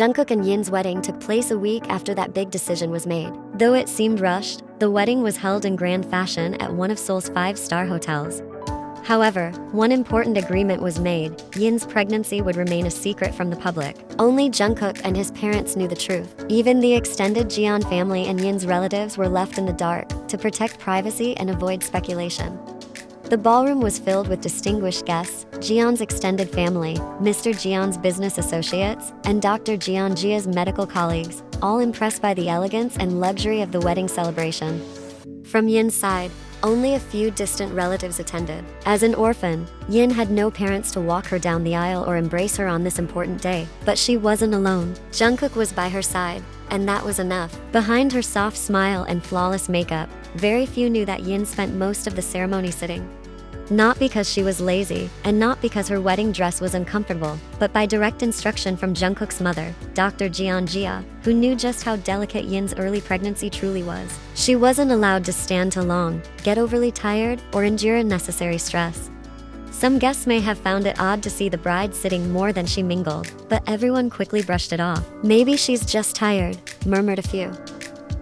Jungkook and Yin's wedding took place a week after that big decision was made. Though it seemed rushed, the wedding was held in grand fashion at one of Seoul's 5-star hotels. However, one important agreement was made: Yin's pregnancy would remain a secret from the public. Only Jungkook and his parents knew the truth. Even the extended GYN family and Yin's relatives were left in the dark to protect privacy and avoid speculation. The ballroom was filled with distinguished guests: GYN's extended family, Mr. GYN's business associates, and Dr. Jia's medical colleagues, all impressed by the elegance and luxury of the wedding celebration. From Yin's side, only a few distant relatives attended. As an orphan, Yin had no parents to walk her down the aisle or embrace her on this important day. But she wasn't alone. Jungkook was by her side, and that was enough. Behind her soft smile and flawless makeup, very few knew that Yin spent most of the ceremony sitting. Not because she was lazy, and not because her wedding dress was uncomfortable, but by direct instruction from Jungkook's mother, Dr. Jia, who knew just how delicate Yin's early pregnancy truly was. She wasn't allowed to stand too long, get overly tired, or endure unnecessary stress. Some guests may have found it odd to see the bride sitting more than she mingled, but everyone quickly brushed it off. "Maybe she's just tired," murmured a few.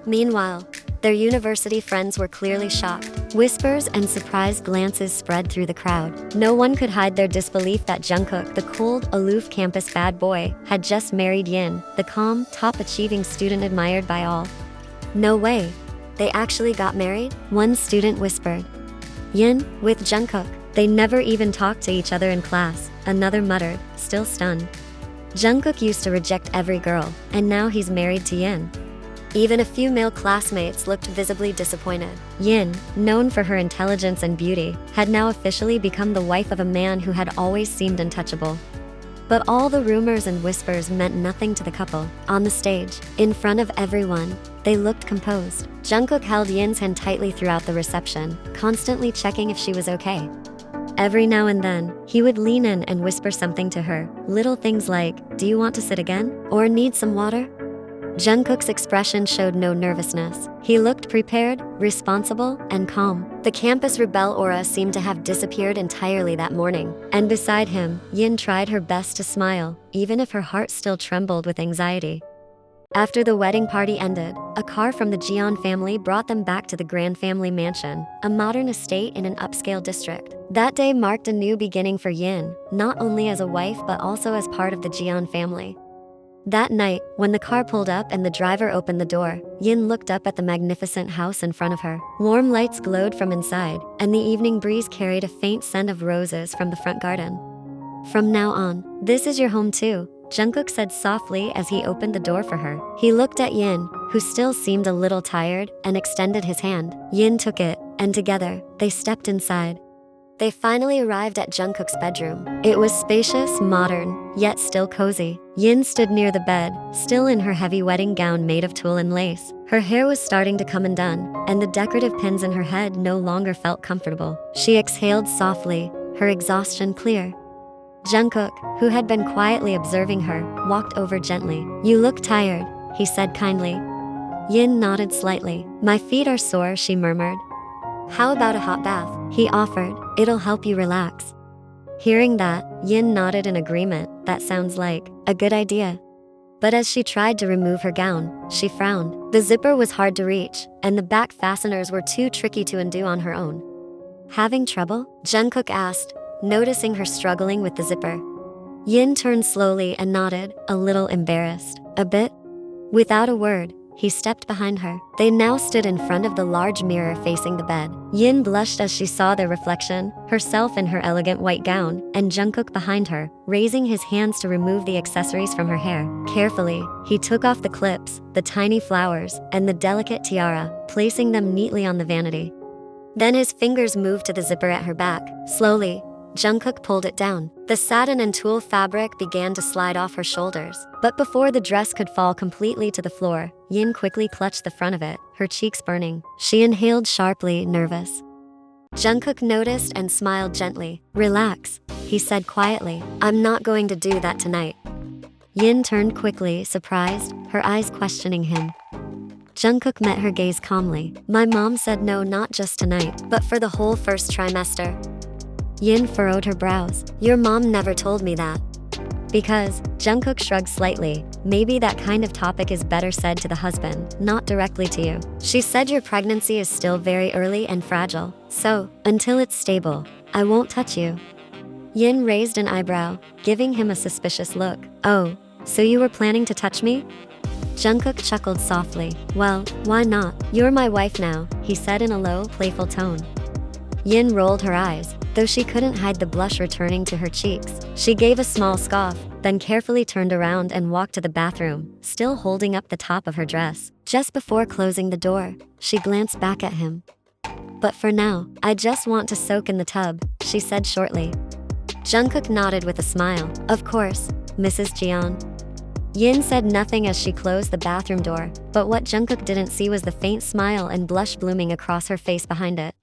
Meanwhile, their university friends were clearly shocked. Whispers and surprised glances spread through the crowd. No one could hide their disbelief that Jungkook, the cold, aloof campus bad boy, had just married Yin, the calm, top-achieving student admired by all. "No way. They actually got married?" one student whispered. "Yin, with Jungkook. They never even talked to each other in class," another muttered, still stunned. Jungkook used to reject every girl, and now he's married to Yin. Even a few male classmates looked visibly disappointed. Yin, known for her intelligence and beauty, had now officially become the wife of a man who had always seemed untouchable. But all the rumors and whispers meant nothing to the couple. On the stage, in front of everyone, they looked composed. Jungkook held Yin's hand tightly throughout the reception, constantly checking if she was okay. Every now and then, he would lean in and whisper something to her, little things like, "Do you want to sit again?" or "Need some water?" Jungkook's expression showed no nervousness. He looked prepared, responsible, and calm. The campus rebel aura seemed to have disappeared entirely that morning. And beside him, Yin tried her best to smile, even if her heart still trembled with anxiety. After the wedding party ended, a car from the GYN family brought them back to the Grand Family Mansion, a modern estate in an upscale district. That day marked a new beginning for Yin, not only as a wife but also as part of the GYN family. That night, when the car pulled up and the driver opened the door, Yin looked up at the magnificent house in front of her. Warm lights glowed from inside, and the evening breeze carried a faint scent of roses from the front garden. "From now on, this is your home too," Jungkook said softly as he opened the door for her. He looked at Yin, who still seemed a little tired, and extended his hand. Yin took it, and together, they stepped inside. They finally arrived at Jungkook's bedroom. It was spacious, modern, yet still cozy. Yin stood near the bed, still in her heavy wedding gown made of tulle and lace. Her hair was starting to come undone, and the decorative pins in her head no longer felt comfortable. She exhaled softly, her exhaustion clear. Jungkook, who had been quietly observing her, walked over gently. "You look tired," he said kindly. Yin nodded slightly. "My feet are sore," she murmured. "How about a hot bath?" he offered. "It'll help you relax." Hearing that, Yin nodded in agreement. That sounds like a good idea. But as she tried to remove her gown, she frowned. The zipper was hard to reach, and the back fasteners were too tricky to undo on her own. "Having trouble?" Jungkook asked, noticing her struggling with the zipper. Yin turned slowly and nodded, a little embarrassed. "A bit?" Without a word, he stepped behind her. They now stood in front of the large mirror facing the bed. Yin blushed as she saw their reflection, herself in her elegant white gown, and Jungkook behind her, raising his hands to remove the accessories from her hair. Carefully, he took off the clips, the tiny flowers, and the delicate tiara, placing them neatly on the vanity. Then his fingers moved to the zipper at her back. Slowly, Jungkook pulled it down. The satin and tulle fabric began to slide off her shoulders. But before the dress could fall completely to the floor, Yin quickly clutched the front of it, her cheeks burning. She inhaled sharply, nervous. Jungkook noticed and smiled gently. "Relax," he said quietly. "I'm not going to do that tonight." Yin turned quickly, surprised, her eyes questioning him. Jungkook met her gaze calmly. "My mom said no, not just tonight, but for the whole first trimester." Yin furrowed her brows. "Your mom never told me that." "Because," Jungkook shrugged slightly, maybe that kind of topic is better said to the husband, not directly to you. She said your pregnancy is still very early and fragile, so, until it's stable, I won't touch you. Yin raised an eyebrow, giving him a suspicious look. Oh, so you were planning to touch me? Jungkook chuckled softly. Well, why not? You're my wife now, he said in a low, playful tone. Yin rolled her eyes, though she couldn't hide the blush returning to her cheeks. She gave a small scoff, then carefully turned around and walked to the bathroom, still holding up the top of her dress. Just before closing the door, she glanced back at him. But for now, I just want to soak in the tub, she said shortly. Jungkook nodded with a smile. Of course, Mrs. Jeon. Yin said nothing as she closed the bathroom door, but what Jungkook didn't see was the faint smile and blush blooming across her face behind it.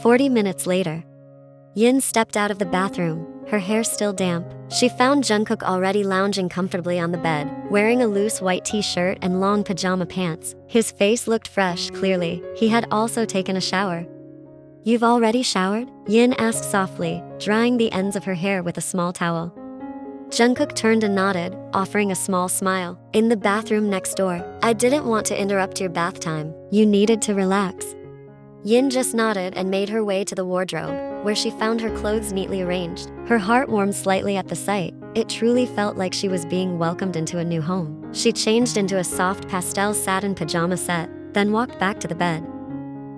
40 minutes later, Yin stepped out of the bathroom, her hair still damp. She found Jungkook already lounging comfortably on the bed, wearing a loose white t-shirt and long pajama pants. His face looked fresh, clearly. He had also taken a shower. You've already showered? Yin asked softly, drying the ends of her hair with a small towel. Jungkook turned and nodded, offering a small smile. In the bathroom next door. I didn't want to interrupt your bath time. You needed to relax. Yin just nodded and made her way to the wardrobe, where she found her clothes neatly arranged. Her heart warmed slightly at the sight. It truly felt like she was being welcomed into a new home. She changed into a soft pastel satin pajama set, then walked back to the bed.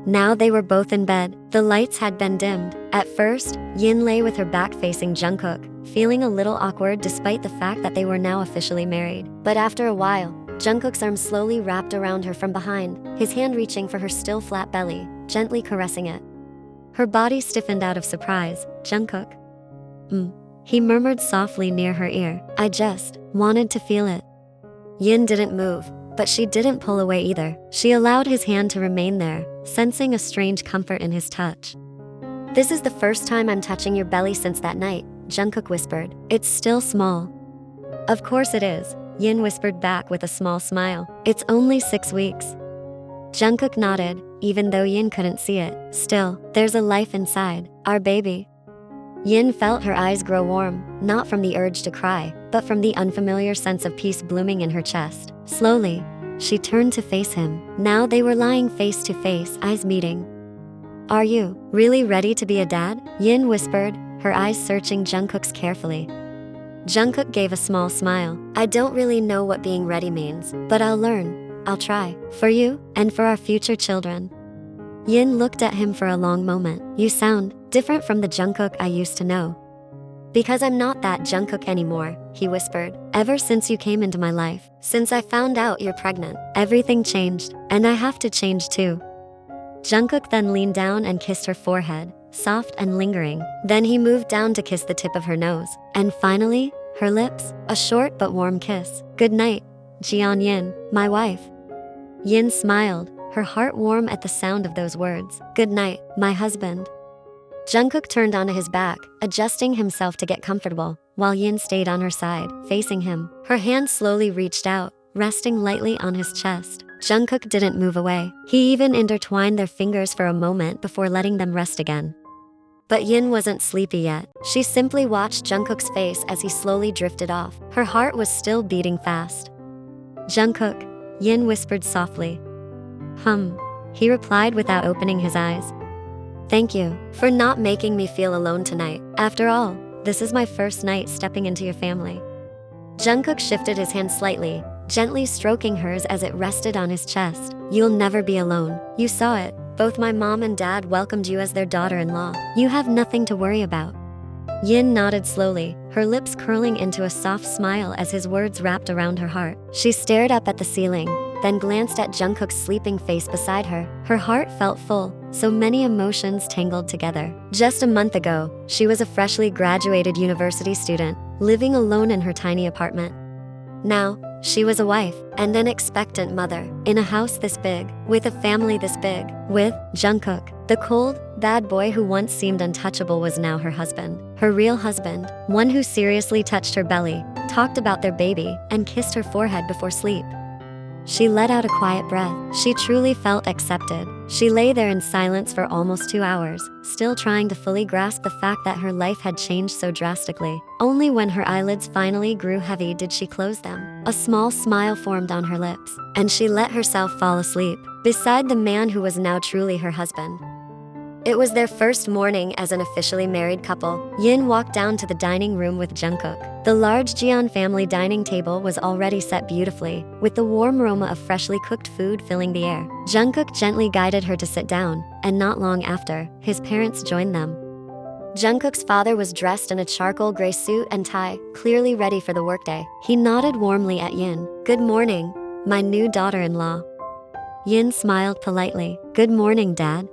Now they were both in bed. The lights had been dimmed. At first, Yin lay with her back facing Jungkook, feeling a little awkward despite the fact that they were now officially married. But after a while, Jungkook's arm slowly wrapped around her from behind, his hand reaching for her still flat belly, gently caressing it. Her body stiffened out of surprise. Jungkook? He murmured softly near her ear. I just wanted to feel it. Yin didn't move, but she didn't pull away either. She allowed his hand to remain there, sensing a strange comfort in his touch. This is the first time I'm touching your belly since that night, Jungkook whispered. It's still small. Of course it is, Yin whispered back with a small smile. It's only 6 weeks. Jungkook nodded, even though Yin couldn't see it. Still, there's a life inside, our baby. Yin felt her eyes grow warm, not from the urge to cry, but from the unfamiliar sense of peace blooming in her chest. Slowly, she turned to face him. Now they were lying face to face, eyes meeting. Are you really ready to be a dad? Yin whispered, her eyes searching Jungkook's carefully. Jungkook gave a small smile. I don't really know what being ready means, but I'll learn. I'll try. For you, and for our future children. Yin looked at him for a long moment. You sound different from the Jungkook I used to know. Because I'm not that Jungkook anymore, he whispered. Ever since you came into my life, since I found out you're pregnant, everything changed, and I have to change too. Jungkook then leaned down and kissed her forehead, soft and lingering. Then he moved down to kiss the tip of her nose, and finally, her lips, a short but warm kiss. Good night, Jeon Yin, my wife. Yin smiled, her heart warm at the sound of those words. Good night, my husband. Jungkook turned onto his back, adjusting himself to get comfortable, while Yin stayed on her side, facing him. Her hand slowly reached out, resting lightly on his chest. Jungkook didn't move away. He even intertwined their fingers for a moment before letting them rest again. But Yin wasn't sleepy yet. She simply watched Jungkook's face as he slowly drifted off. Her heart was still beating fast. Jungkook, Yin whispered softly. He replied without opening his eyes. Thank you for not making me feel alone tonight. After all, this is my first night stepping into your family. Jungkook shifted his hand slightly, gently stroking hers as it rested on his chest. You'll never be alone. You saw it. Both my mom and dad welcomed you as their daughter-in-law. You have nothing to worry about. Yin nodded slowly, her lips curling into a soft smile as his words wrapped around her heart. She stared up at the ceiling, then glanced at Jungkook's sleeping face beside her. Her heart felt full, so many emotions tangled together. Just a month ago, she was a freshly graduated university student, living alone in her tiny apartment. Now, she was a wife and an expectant mother, in a house this big, with a family this big, with Jungkook. The cold, bad boy who once seemed untouchable was now her husband. Her real husband, one who seriously touched her belly, talked about their baby, and kissed her forehead before sleep. She let out a quiet breath. She truly felt accepted. She lay there in silence for almost 2 hours, still trying to fully grasp the fact that her life had changed so drastically. Only when her eyelids finally grew heavy did she close them. A small smile formed on her lips, and she let herself fall asleep beside the man who was now truly her husband. It was their first morning as an officially married couple. Yin walked down to the dining room with Jungkook. The large GYN family dining table was already set beautifully, with the warm aroma of freshly cooked food filling the air. Jungkook gently guided her to sit down, and not long after, his parents joined them. Jungkook's father was dressed in a charcoal gray suit and tie, clearly ready for the workday. He nodded warmly at Yin. "Good morning, my new daughter-in-law." Yin smiled politely. "Good morning, Dad."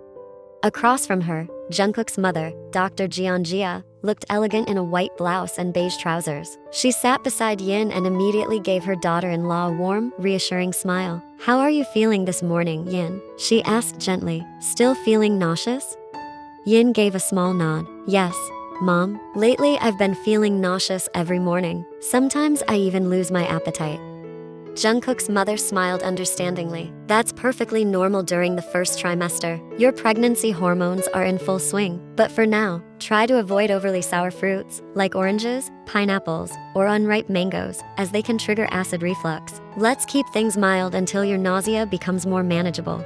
Across from her, Jungkook's mother, Dr. Jeonjia, looked elegant in a white blouse and beige trousers. She sat beside Yin and immediately gave her daughter-in-law a warm, reassuring smile. "How are you feeling this morning, Yin?" she asked gently. "Still feeling nauseous?" Yin gave a small nod. "Yes, Mom. Lately I've been feeling nauseous every morning. Sometimes I even lose my appetite." Jungkook's mother smiled understandingly. "That's perfectly normal during the first trimester. Your pregnancy hormones are in full swing. But for now, try to avoid overly sour fruits, like oranges, pineapples, or unripe mangoes, as they can trigger acid reflux. Let's keep things mild until your nausea becomes more manageable."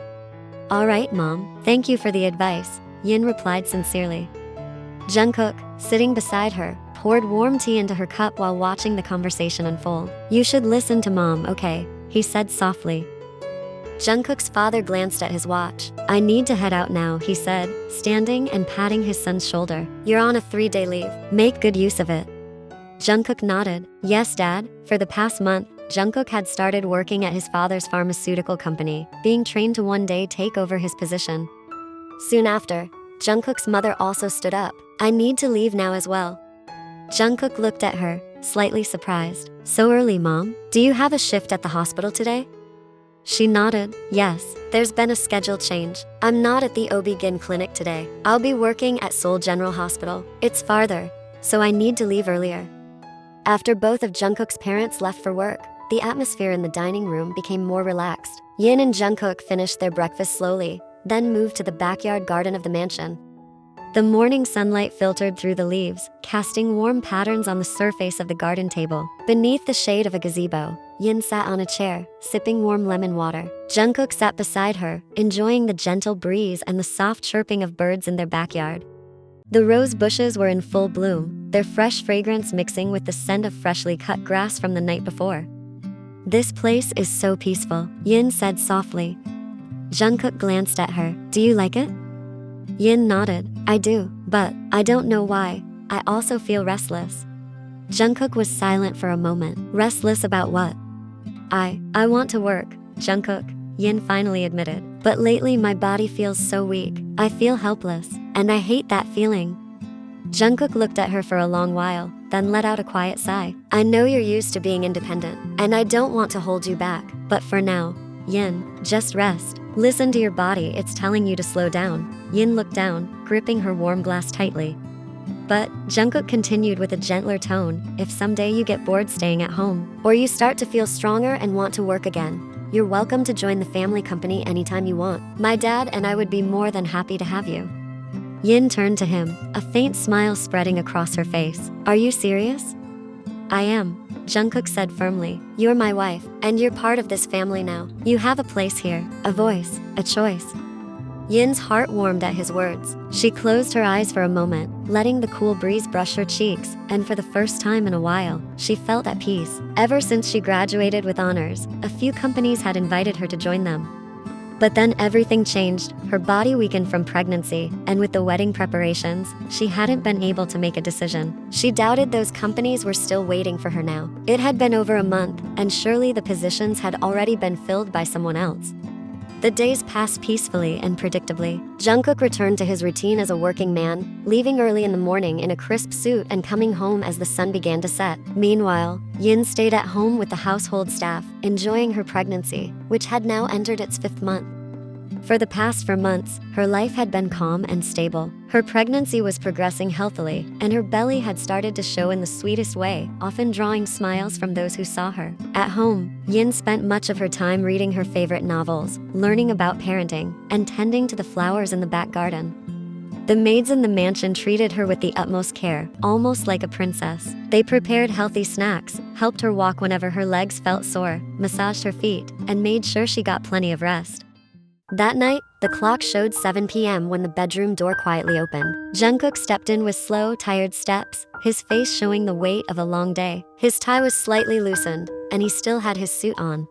"All right, Mom. Thank you for the advice," Yin replied sincerely. Jungkook, sitting beside her, poured warm tea into her cup while watching the conversation unfold. "You should listen to Mom, okay?" he said softly. Jungkook's father glanced at his watch. "I need to head out now," he said, standing and patting his son's shoulder. "You're on a 3-day leave. Make good use of it." Jungkook nodded. "Yes, Dad." For the past month, Jungkook had started working at his father's pharmaceutical company, being trained to one day take over his position. Soon after, Jungkook's mother also stood up. "I need to leave now as well." Jungkook looked at her, slightly surprised. "So early, Mom? Do you have a shift at the hospital today?" She nodded. "Yes, there's been a schedule change. I'm not at the OB-GYN clinic today. I'll be working at Seoul General Hospital. It's farther, so I need to leave earlier." After both of Jungkook's parents left for work, the atmosphere in the dining room became more relaxed. Yin and Jungkook finished their breakfast slowly, then moved to the backyard garden of the mansion. The morning sunlight filtered through the leaves, casting warm patterns on the surface of the garden table. Beneath the shade of a gazebo, Yin sat on a chair, sipping warm lemon water. Jungkook sat beside her, enjoying the gentle breeze and the soft chirping of birds in their backyard. The rose bushes were in full bloom, their fresh fragrance mixing with the scent of freshly cut grass from the night before. "This place is so peaceful," Yin said softly. Jungkook glanced at her. "Do you like it?" Yin nodded. "I do, but I don't know why. I also feel restless." Jungkook was silent for a moment. "Restless about what?" I want to work, Jungkook," Yin finally admitted. "But lately my body feels so weak. I feel helpless, and I hate that feeling." Jungkook looked at her for a long while, then let out a quiet sigh. "I know you're used to being independent, and I don't want to hold you back. But for now, Yin, just rest. Listen to your body, it's telling you to slow down." Yin looked down, gripping her warm glass tightly. "But," Jungkook continued with a gentler tone, "if someday you get bored staying at home, or you start to feel stronger and want to work again, you're welcome to join the family company anytime you want. My dad and I would be more than happy to have you." Yin turned to him, a faint smile spreading across her face. "Are you serious?" "I am," Jungkook said firmly. "You're my wife, and you're part of this family now. You have a place here, a voice, a choice." Yin's heart warmed at his words. She closed her eyes for a moment, letting the cool breeze brush her cheeks, and for the first time in a while, she felt at peace. Ever since she graduated with honors, a few companies had invited her to join them. But then everything changed. Her body weakened from pregnancy, and with the wedding preparations, she hadn't been able to make a decision. She doubted those companies were still waiting for her now. It had been over a month, and surely the positions had already been filled by someone else. The days passed peacefully and predictably. Jungkook returned to his routine as a working man, leaving early in the morning in a crisp suit and coming home as the sun began to set. Meanwhile, Yin stayed at home with the household staff, enjoying her pregnancy, which had now entered its 5th month. For the past 4 months, her life had been calm and stable. Her pregnancy was progressing healthily, and her belly had started to show in the sweetest way, often drawing smiles from those who saw her. At home, Yin spent much of her time reading her favorite novels, learning about parenting, and tending to the flowers in the back garden. The maids in the mansion treated her with the utmost care, almost like a princess. They prepared healthy snacks, helped her walk whenever her legs felt sore, massaged her feet, and made sure she got plenty of rest. That night, the clock showed 7 p.m. when the bedroom door quietly opened. Jungkook stepped in with slow, tired steps, his face showing the weight of a long day. His tie was slightly loosened, and he still had his suit on.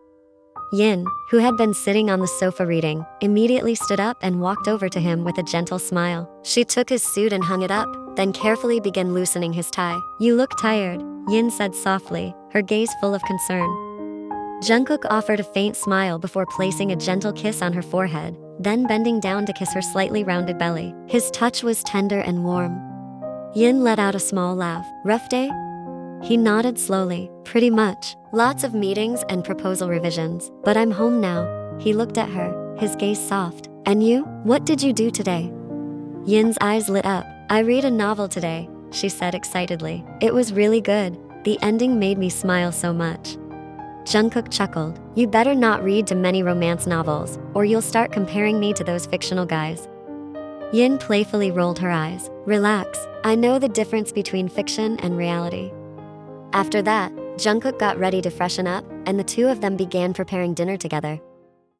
Yin, who had been sitting on the sofa reading, immediately stood up and walked over to him with a gentle smile. She took his suit and hung it up, then carefully began loosening his tie. "You look tired," Yin said softly, her gaze full of concern. Jungkook offered a faint smile before placing a gentle kiss on her forehead, then bending down to kiss her slightly rounded belly. His touch was tender and warm. Yin let out a small laugh. "Rough day?" He nodded slowly. "Pretty much. Lots of meetings and proposal revisions. But I'm home now." He looked at her, his gaze soft. "And you? What did you do today?" Yin's eyes lit up. "I read a novel today," she said excitedly. "It was really good. The ending made me smile so much." Jungkook chuckled. "You better not read too many romance novels, or you'll start comparing me to those fictional guys." Yin playfully rolled her eyes. "Relax. I know the difference between fiction and reality." After that, Jungkook got ready to freshen up, and the two of them began preparing dinner together.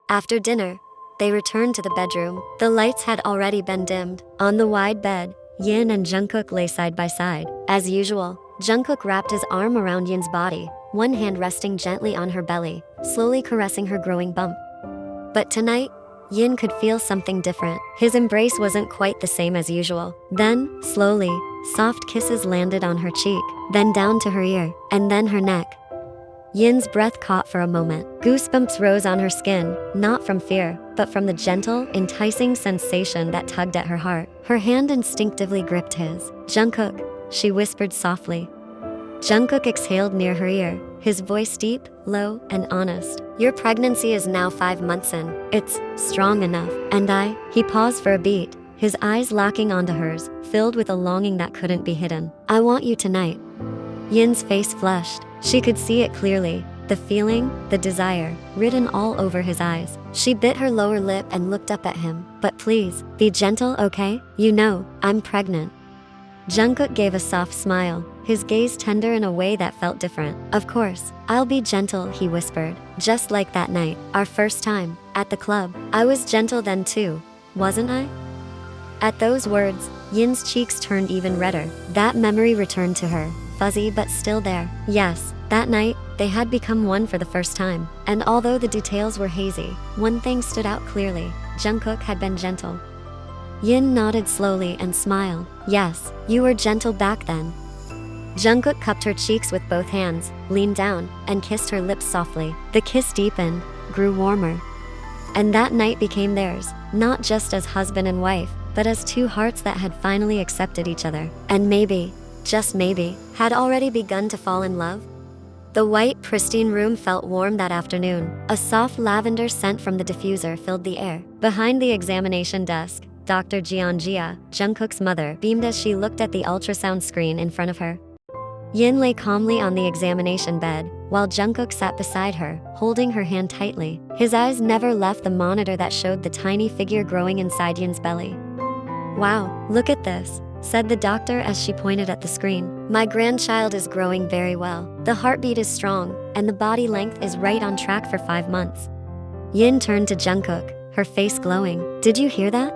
After dinner, they returned to the bedroom. The lights had already been dimmed. On the wide bed, Yin and Jungkook lay side by side. As usual, Jungkook wrapped his arm around Yin's body, one hand resting gently on her belly, slowly caressing her growing bump. But tonight, Yin could feel something different. His embrace wasn't quite the same as usual. Then, slowly, soft kisses landed on her cheek, then down to her ear, and then her neck. Yin's breath caught for a moment. Goosebumps rose on her skin, not from fear, but from the gentle, enticing sensation that tugged at her heart. Her hand instinctively gripped his. "Jungkook," she whispered softly. Jungkook exhaled near her ear, his voice deep, low, and honest. "Your pregnancy is now 5 months in. It's strong enough. And He paused for a beat, his eyes locking onto hers, filled with a longing that couldn't be hidden. "I want you tonight." Yin's face flushed. She could see it clearly, the feeling, the desire, written all over his eyes. She bit her lower lip and looked up at him. "But please, be gentle, okay? You know, I'm pregnant." Jungkook gave a soft smile, his gaze tender in a way that felt different. "Of course, I'll be gentle," he whispered. "Just like that night, our first time, at the club. I was gentle then too, wasn't I?" At those words, Yin's cheeks turned even redder. That memory returned to her, fuzzy but still there. Yes, that night, they had become one for the first time. And although the details were hazy, one thing stood out clearly: Jungkook had been gentle. Yin nodded slowly and smiled. "Yes, you were gentle back then." Jungkook cupped her cheeks with both hands, leaned down, and kissed her lips softly. The kiss deepened, grew warmer. And that night became theirs, not just as husband and wife, but as two hearts that had finally accepted each other. And maybe, just maybe, had already begun to fall in love. The white, pristine room felt warm that afternoon. A soft lavender scent from the diffuser filled the air. Behind the examination desk, Dr. Jeonjia, Jungkook's mother, beamed as she looked at the ultrasound screen in front of her. Yin lay calmly on the examination bed, while Jungkook sat beside her, holding her hand tightly. His eyes never left the monitor that showed the tiny figure growing inside Yin's belly. "Wow, look at this," said the doctor as she pointed at the screen. "My grandchild is growing very well. The heartbeat is strong, and the body length is right on track for 5 months." Yin turned to Jungkook, her face glowing. "Did you hear that?"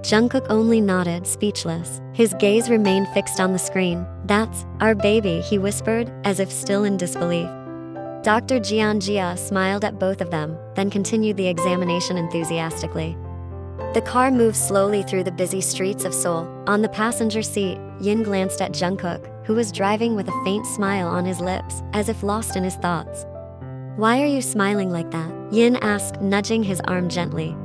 Jungkook only nodded, speechless. His gaze remained fixed on the screen. "That's our baby," he whispered, as if still in disbelief. Dr. Jeonjia smiled at both of them, then continued the examination enthusiastically. The car moved slowly through the busy streets of Seoul. On the passenger seat, Yin glanced at Jungkook, who was driving with a faint smile on his lips, as if lost in his thoughts. "Why are you smiling like that?" Yin asked, nudging his arm gently.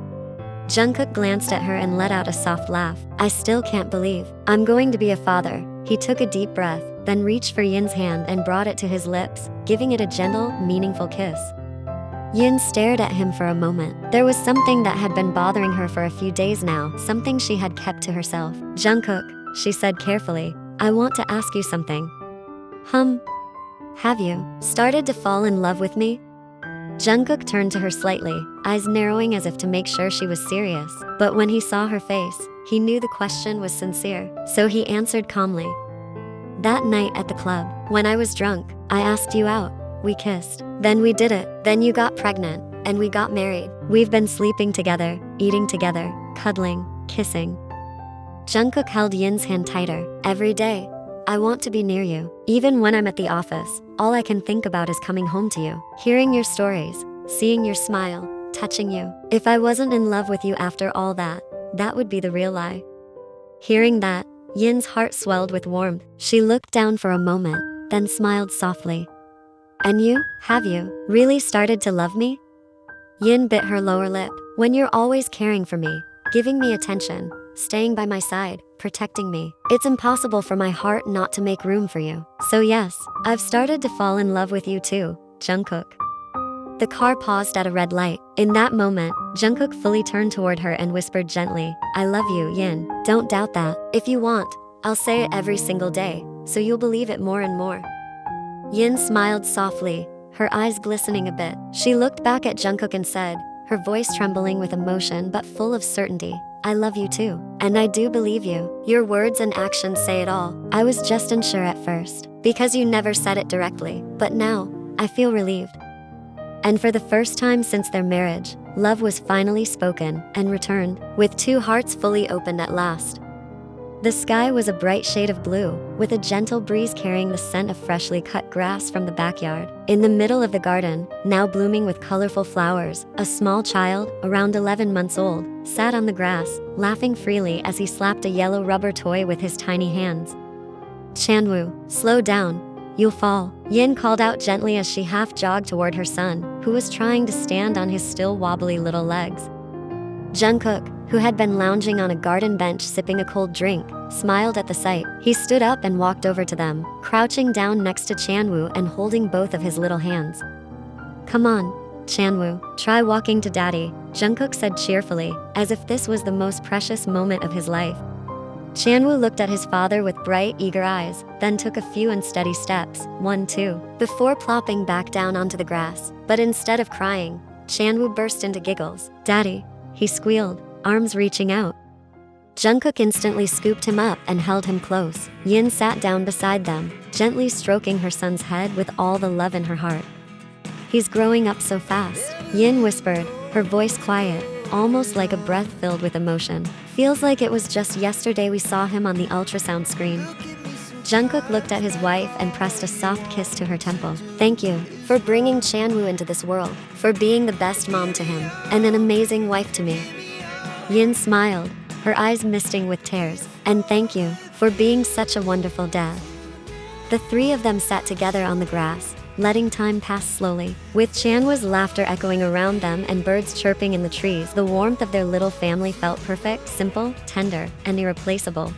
Jungkook glanced at her and let out a soft laugh. "I still can't believe I'm going to be a father." He took a deep breath, then reached for Yin's hand and brought it to his lips, giving it a gentle, meaningful kiss. Yin stared at him for a moment. There was something that had been bothering her for a few days now, something she had kept to herself. Jungkook, she said carefully, I want to ask you something. Have you started to fall in love with me? Jungkook turned to her slightly, eyes narrowing as if to make sure she was serious. But when he saw her face, he knew the question was sincere, so he answered calmly. That night at the club, when I was drunk, I asked you out. We kissed. Then we did it. Then you got pregnant, and we got married. We've been sleeping together, eating together, cuddling, kissing. Jungkook held Yin's hand tighter. Every day, I want to be near you. Even when I'm at the office, all I can think about is coming home to you, hearing your stories, seeing your smile, touching you. If I wasn't in love with you after all that, that would be the real lie. Hearing that, Yin's heart swelled with warmth. She looked down for a moment, then smiled softly. And you, have you really started to love me? Yin bit her lower lip. When you're always caring for me, giving me attention, staying by my side, protecting me, it's impossible for my heart not to make room for you. So yes, I've started to fall in love with you too, Jungkook. The car paused at a red light. In that moment, Jungkook fully turned toward her and whispered gently, I love you, Yin. Don't doubt that. If you want, I'll say it every single day, so you'll believe it more and more. Yin smiled softly, her eyes glistening a bit. She looked back at Jungkook and said, her voice trembling with emotion but full of certainty, I love you too. And I do believe you. Your words and actions say it all. I was just unsure at first, because you never said it directly, but now, I feel relieved. And for the first time since their marriage, love was finally spoken and returned, with two hearts fully opened at last. The sky was a bright shade of blue, with a gentle breeze carrying the scent of freshly cut grass from the backyard. In the middle of the garden, now blooming with colorful flowers, a small child, around 11 months old, sat on the grass, laughing freely as he slapped a yellow rubber toy with his tiny hands. Chanwoo, slow down. You'll fall, Yin called out gently as she half-jogged toward her son, who was trying to stand on his still wobbly little legs. Jungkook, who had been lounging on a garden bench sipping a cold drink, smiled at the sight. He stood up and walked over to them, crouching down next to Chanwoo and holding both of his little hands. Come on, Chanwoo, try walking to daddy, Jungkook said cheerfully, as if this was the most precious moment of his life. Chanwoo looked at his father with bright, eager eyes, then took a few unsteady steps, 1, 2, before plopping back down onto the grass. But instead of crying, Chanwoo burst into giggles. Daddy, he squealed, arms reaching out. Jungkook instantly scooped him up and held him close. Yin sat down beside them, gently stroking her son's head with all the love in her heart. He's growing up so fast, Yin whispered, her voice quiet, almost like a breath filled with emotion. Feels like it was just yesterday we saw him on the ultrasound screen. Jungkook looked at his wife and pressed a soft kiss to her temple. Thank you for bringing Chanwoo into this world, for being the best mom to him, and an amazing wife to me. Yin smiled, her eyes misting with tears, and thank you for being such a wonderful dad. The three of them sat together on the grass, letting time pass slowly. With Chanwoo's laughter echoing around them and birds chirping in the trees, the warmth of their little family felt perfect, simple, tender, and irreplaceable.